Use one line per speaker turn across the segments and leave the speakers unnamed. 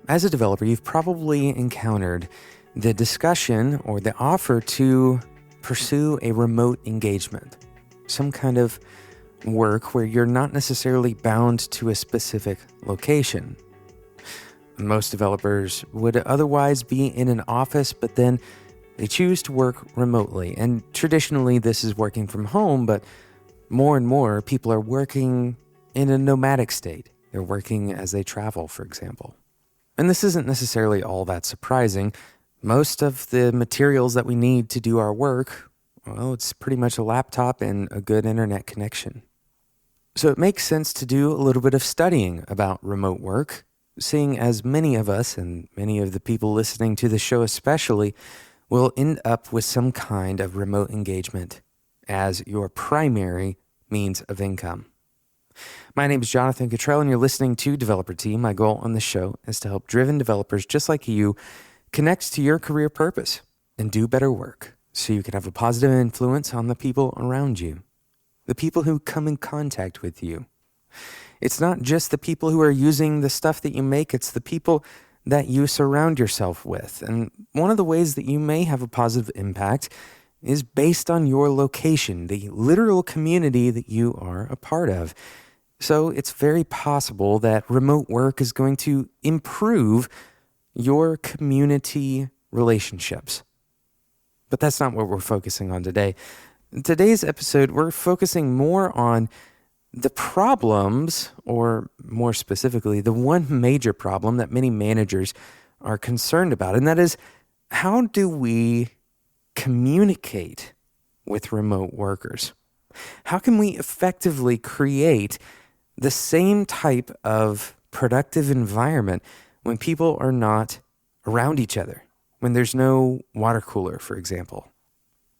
As a developer, you've probably encountered the discussion or the offer to pursue a remote engagement, some kind of work where you're not necessarily bound to a specific location. Most developers would otherwise be in an office, but then they choose to work remotely. And traditionally, this is working from home, but more and more people are working in a nomadic state. They're working as they travel, for example. And this isn't necessarily all that surprising. Most of the materials that we need to do our work, well, it's pretty much a laptop and a good internet connection. So it makes sense to do a little bit of studying about remote work, seeing as many of us, and many of the people listening to the show especially, will end up with some kind of remote engagement as your primary means of income. My name is Jonathan Cottrell, and you're listening to Developer Tea. My goal on the show is to help driven developers just like you connect to your career purpose and do better work so you can have a positive influence on the people around you, the people who come in contact with you. It's not just the people who are using the stuff that you make, it's the people that you surround yourself with. And one of the ways that you may have a positive impact is based on your location, the literal community that you are a part of. So it's very possible that remote work is going to improve your community relationships. But that's not what we're focusing on today. In today's episode, we're focusing more on the problems, or more specifically, the one major problem that many managers are concerned about, and that is, how do we communicate with remote workers? How can we effectively create the same type of productive environment when people are not around each other? When there's no water cooler, for example,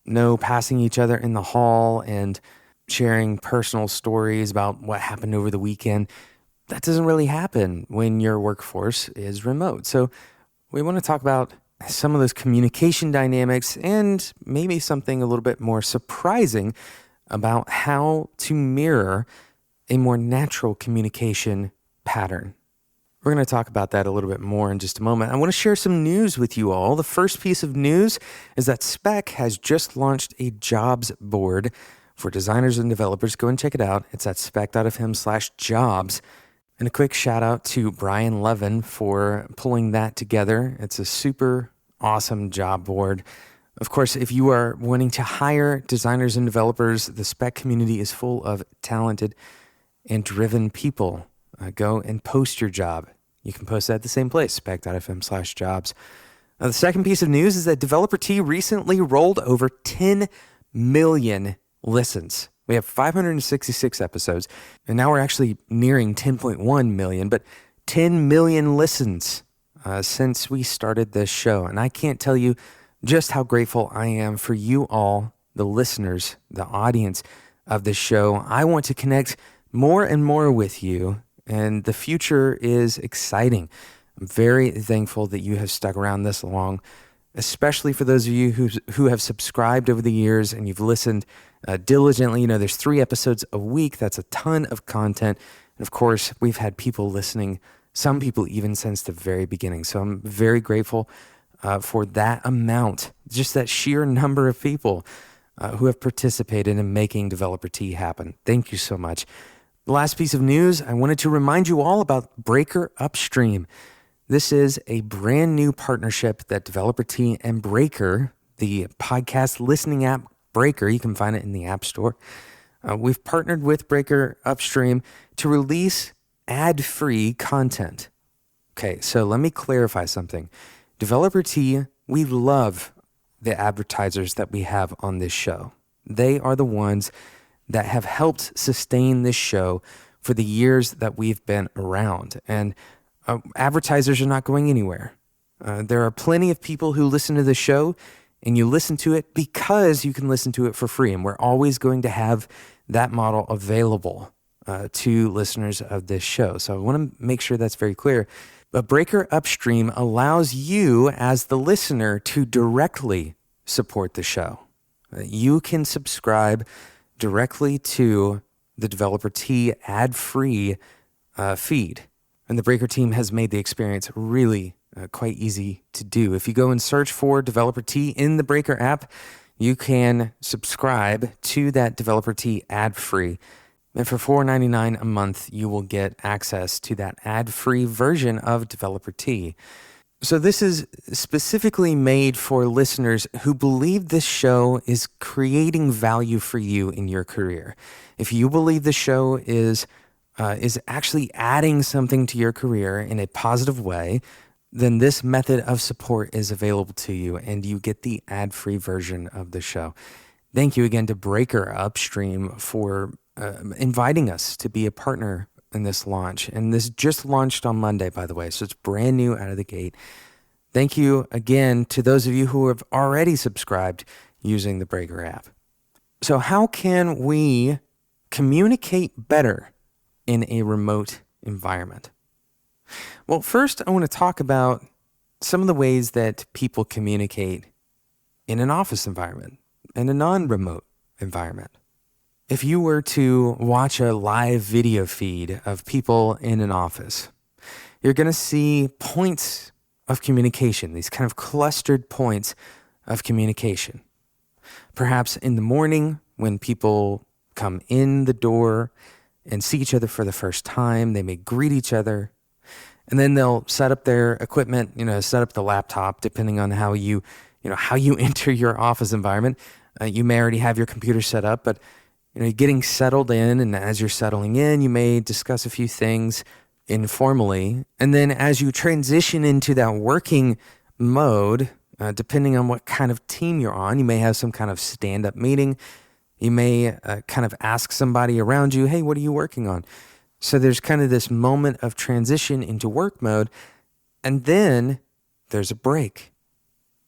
no passing each other in the hall and sharing personal stories about what happened over the weekend. That doesn't really happen when your workforce is remote. So we want to talk about some of those communication dynamics and maybe something a little bit more surprising about how to mirror a more natural communication pattern. We're going to talk about that a little bit more in just a moment. I want to share some news with you all. The first piece of news is that Spec has just launched a jobs board for designers and developers. Go and check it out. It's at spec.fm/jobs. And a quick shout out to Brian Levin for pulling that together. It's a super awesome job board. Of course, if you are wanting to hire designers and developers, the Spec community is full of talented and driven people. Go and post your job. You can post that at the same place, spec.fm/jobs. The second piece of news is that Developer Tea recently rolled over 10 million listens. We have 566 episodes, and now we're actually nearing 10.1 million, but 10 million listens since we started this show. And I can't tell you just how grateful I am for you all, the listeners, the audience of this show. I want to connect more and more with you, and the future is exciting. I'm very thankful that you have stuck around this long, especially for those of you who have subscribed over the years and you've listened diligently. You know, there's 3 episodes a week. That's a ton of content. And of course, we've had people listening, some people even since the very beginning. So I'm very grateful for that amount, just that sheer number of people who have participated in making Developer Tea happen. Thank you so much. The last piece of news, I wanted to remind you all about Breaker Upstream. This is a brand new partnership that Developer Tea and Breaker, the podcast listening app Breaker, you can find it in the App Store. We've partnered with Breaker Upstream to release ad-free content. Okay, so let me clarify something. Developer Tea, we love the advertisers that we have on this show. They are the ones that have helped sustain this show for the years that we've been around. And advertisers are not going anywhere. There are plenty of people who listen to the show, and you listen to it because you can listen to it for free. And we're always going to have that model available to listeners of this show. So I want to make sure that's very clear. But Breaker Upstream allows you as the listener to directly support the show. You can subscribe directly to the Developer T ad-free feed. And the Breaker team has made the experience really quite easy to do. If you go and search for Developer T in the Breaker app, you can subscribe to that Developer T ad-free. And for $4.99 a month, you will get access to that ad-free version of Developer T. So this is specifically made for listeners who believe this show is creating value for you in your career. If you believe the show is actually adding something to your career in a positive way, then this method of support is available to you and you get the ad-free version of the show. Thank you again to Breaker Upstream for inviting us to be a partner in this launch. And this just launched on Monday, by the way, so it's brand new out of the gate. Thank you again to those of you who have already subscribed using the Breaker app. So how can we communicate better in a remote environment? Well, first, I want to talk about some of the ways that people communicate in an office environment, in a non-remote environment. If you were to watch a live video feed of people in an office, you're going to see points of communication, these kind of clustered points of communication. Perhaps in the morning when people come in the door and see each other for the first time, they may greet each other. And then they'll set up their equipment, set up the laptop, depending on how you enter your office environment. You may already have your computer set up, but you're getting settled in. And as you're settling in, you may discuss a few things informally. And then as you transition into that working mode, depending on what kind of team you're on, you may have some kind of stand-up meeting. You may kind of ask somebody around you, hey, what are you working on? So there's kind of this moment of transition into work mode, and then there's a break.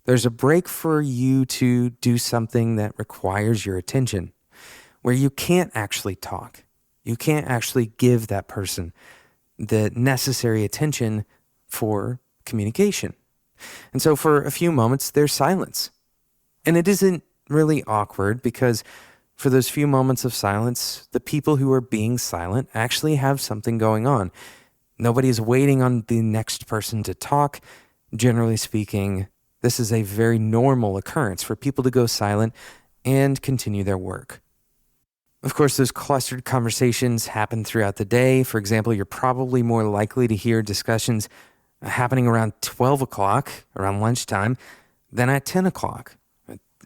There's a break for you to do something that requires your attention, where you can't actually talk. You can't actually give that person the necessary attention for communication. And so for a few moments, there's silence. And it isn't really awkward because for those few moments of silence, the people who are being silent actually have something going on. Nobody is waiting on the next person to talk. Generally speaking, this is a very normal occurrence for people to go silent and continue their work. Of course, those clustered conversations happen throughout the day. For example, you're probably more likely to hear discussions happening around 12 o'clock, around lunchtime, than at 10 o'clock.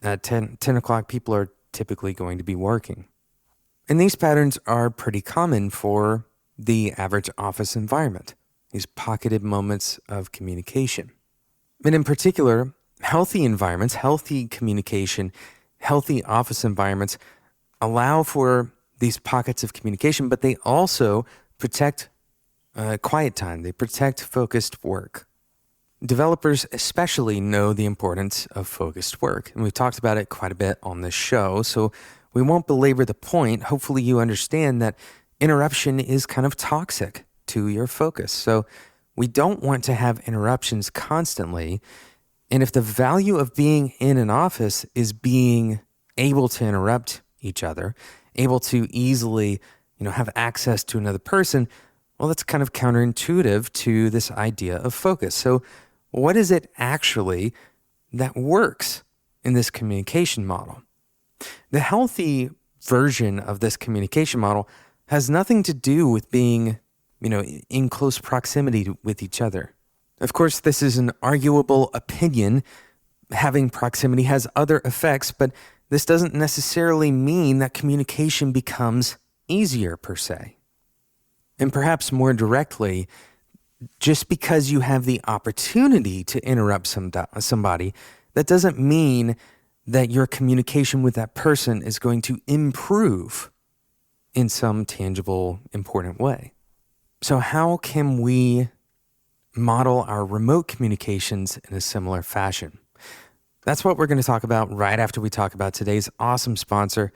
At 10 o'clock, people are typically going to be working. And these patterns are pretty common for the average office environment, these pocketed moments of communication. And in particular, healthy environments, healthy communication, healthy office environments allow for these pockets of communication, but they also protect quiet time. They protect focused work. Developers especially know the importance of focused work, and we've talked about it quite a bit on this show, so we won't belabor the point. Hopefully you understand that interruption is kind of toxic to your focus. So we don't want to have interruptions constantly, and if the value of being in an office is being able to interrupt each other, able to easily, have access to another person, well, that's kind of counterintuitive to this idea of focus. So what is it actually that works in this communication model? The healthy version of this communication model has nothing to do with being, in close proximity with each other. Of course, this is an arguable opinion. Having proximity has other effects, but this doesn't necessarily mean that communication becomes easier per se. And perhaps more directly, just because you have the opportunity to interrupt somebody, that doesn't mean that your communication with that person is going to improve in some tangible, important way. So how can we model our remote communications in a similar fashion? That's what we're going to talk about right after we talk about today's awesome sponsor,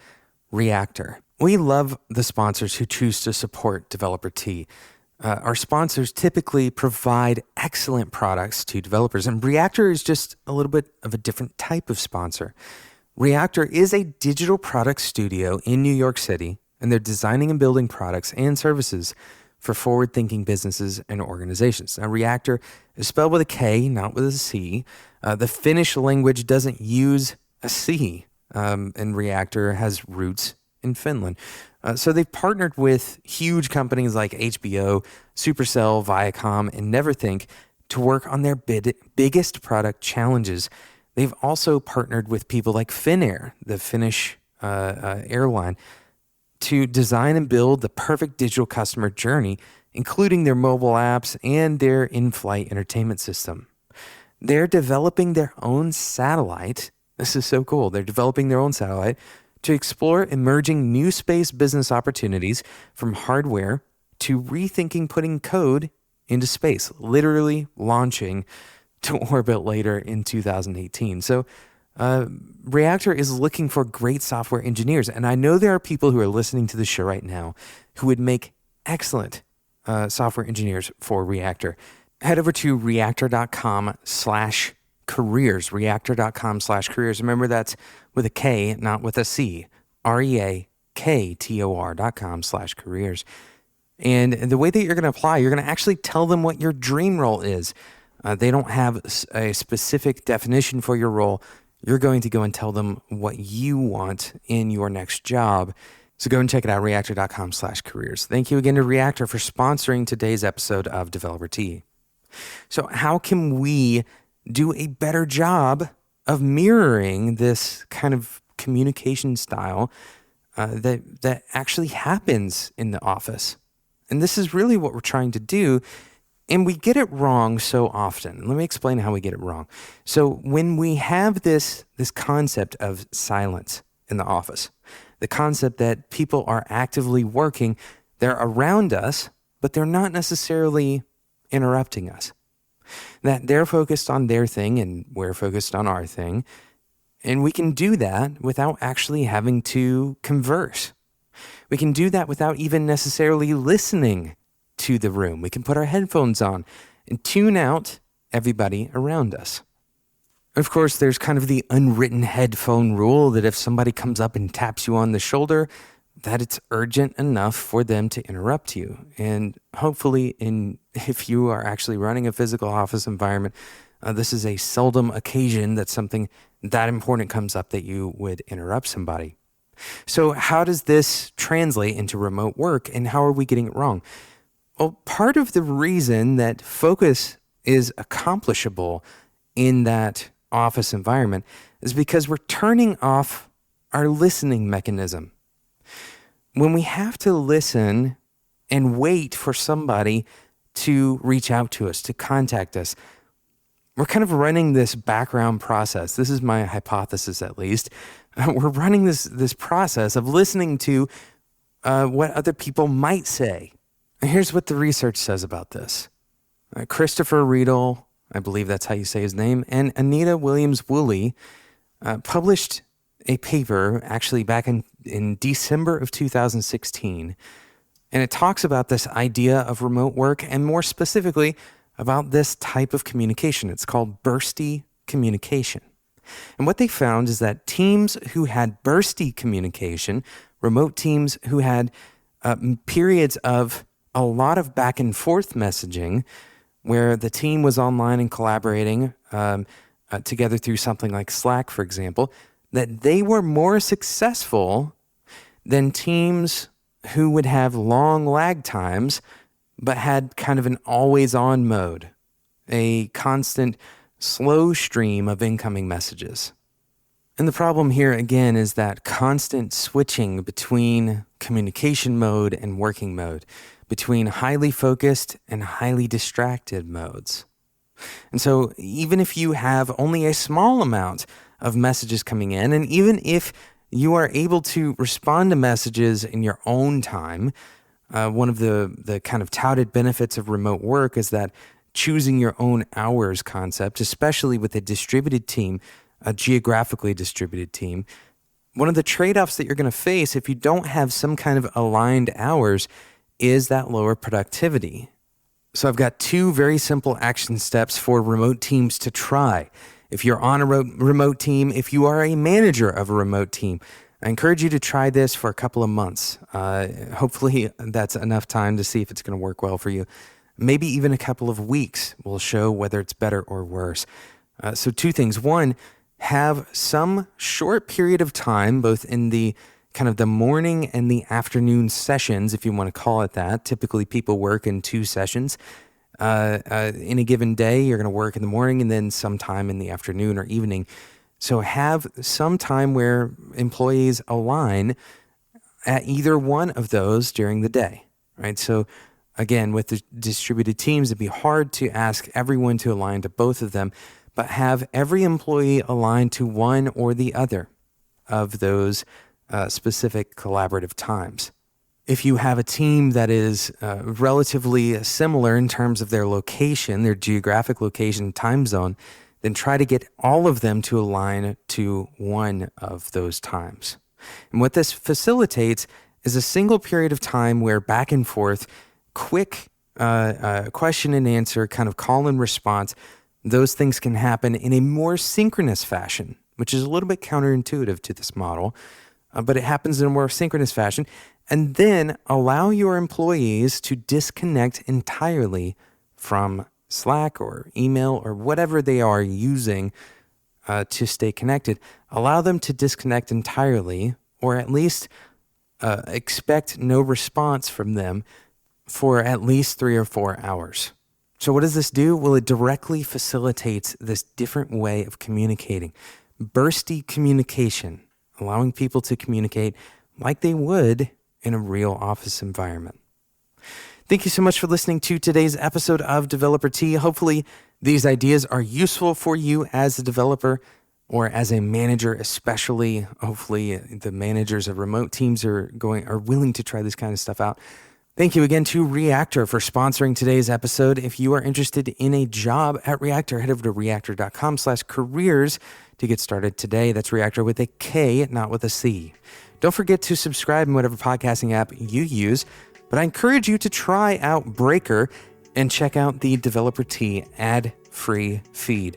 Reactor. We love the sponsors who choose to support Developer T. Our sponsors typically provide excellent products to developers, and Reactor is just a little bit of a different type of sponsor. Reactor is a digital product studio in New York City and they're designing and building products and services for forward-thinking businesses and organizations. Now, Reactor is spelled with a K, not with a C. The Finnish language doesn't use a C, and Reactor has roots in Finland. So they've partnered with huge companies like HBO, Supercell, Viacom, and Neverthink to work on their biggest product challenges. They've also partnered with people like Finnair, the Finnish airline, to design and build the perfect digital customer journey, including their mobile apps and their in-flight entertainment system. They're developing their own satellite. This is so cool. They're developing their own satellite to explore emerging new space business opportunities, from hardware to rethinking putting code into space, literally launching to orbit later in 2018. So Reactor is looking for great software engineers. And I know there are people who are listening to the show right now who would make excellent software engineers for Reactor. Head over to reactor.com/careers, reactor.com/careers. Remember, that's with a K, not with a C, reaktor.com/careers. And the way that you're going to apply, you're going to actually tell them what your dream role is. They don't have a specific definition for your role. You're going to go and tell them what you want in your next job. So go and check it out, reactor.com/careers. Thank you again to Reactor for sponsoring today's episode of Developer Tea. So how can we do a better job of mirroring this kind of communication style that actually happens in the office? And this is really what we're trying to do. And we get it wrong so often. Let me explain how we get it wrong. So when we have this concept of silence in the office, the concept that people are actively working, they're around us, but they're not necessarily interrupting us. That they're focused on their thing and we're focused on our thing. And we can do that without actually having to converse. We can do that without even necessarily listening to the room. We can put our headphones on and tune out everybody around us. Of course, there's kind of the unwritten headphone rule that if somebody comes up and taps you on the shoulder, that it's urgent enough for them to interrupt you. And hopefully, if you are actually running a physical office environment, this is a seldom occasion that something that important comes up that you would interrupt somebody. So how does this translate into remote work, and how are we getting it wrong? Well, part of the reason that focus is accomplishable in that office environment is because we're turning off our listening mechanism. When we have to listen and wait for somebody to reach out to us, to contact us, we're kind of running this background process. This is my hypothesis, at least. We're running this process of listening to what other people might say. And here's what the research says about this. Christopher Riedel, I believe that's how you say his name, and Anita Williams-Woolley published a paper actually back in December of 2016. And it talks about this idea of remote work, and more specifically about this type of communication. It's called bursty communication. And what they found is that teams who had bursty communication, remote teams who had periods of a lot of back and forth messaging, where the team was online and collaborating together through something like Slack, for example, that they were more successful than teams who would have long lag times, but had kind of an always-on mode, a constant slow stream of incoming messages. And the problem here, again, is that constant switching between communication mode and working mode, between highly focused and highly distracted modes. And so even if you have only a small amount of messages coming in, and even if you are able to respond to messages in your own time, one of the kind of touted benefits of remote work is that choosing your own hours concept, especially with a distributed team, a geographically distributed team. One of the trade-offs that you're going to face if you don't have some kind of aligned hours is that lower productivity. So I've got two very simple action steps for remote teams to try. If you're on a remote team, if you are a manager of a remote team, I encourage you to try this for a couple of months. Hopefully, that's enough time to see if it's going to work well for you. Maybe even a couple of weeks will show whether it's better or worse. So 2 things. 1, have some short period of time, both in the kind of the morning and the afternoon sessions, if you want to call it that. Typically, people work in 2 sessions. In a given day, you're going to work in the morning and then sometime in the afternoon or evening. So have some time where employees align at either one of those during the day, right? So again, with the distributed teams, it'd be hard to ask everyone to align to both of them, but have every employee align to one or the other of those specific collaborative times. If you have a team that is relatively similar in terms of their location, their geographic location, time zone, then try to get all of them to align to one of those times. And what this facilitates is a single period of time where back and forth, quick question and answer, kind of call and response, those things can happen in a more synchronous fashion, which is a little bit counterintuitive to this model, but it happens in a more synchronous fashion. And then allow your employees to disconnect entirely from Slack or email or whatever they are using to stay connected. Allow them to disconnect entirely, or at least expect no response from them for at least 3 or 4 hours. So what does this do? Well, it directly facilitates this different way of communicating. Bursty communication, allowing people to communicate like they would in a real office environment. Thank you so much for listening to today's episode of Developer Tea. Hopefully these ideas are useful for you as a developer or as a manager, especially. Hopefully the managers of remote teams are willing to try this kind of stuff out. Thank you again to Reactor for sponsoring today's episode. If you are interested in a job at Reactor, head over to reactor.com/careers to get started today. That's Reactor with a K, not with a C. Don't forget to subscribe in whatever podcasting app you use. But I encourage you to try out Breaker and check out the Developer Tea ad-free feed.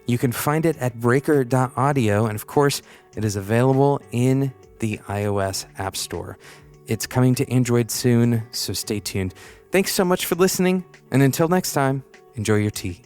You can find it at breaker.audio, and of course, it is available in the iOS App Store. It's coming to Android soon, so stay tuned. Thanks so much for listening, and until next time, enjoy your tea.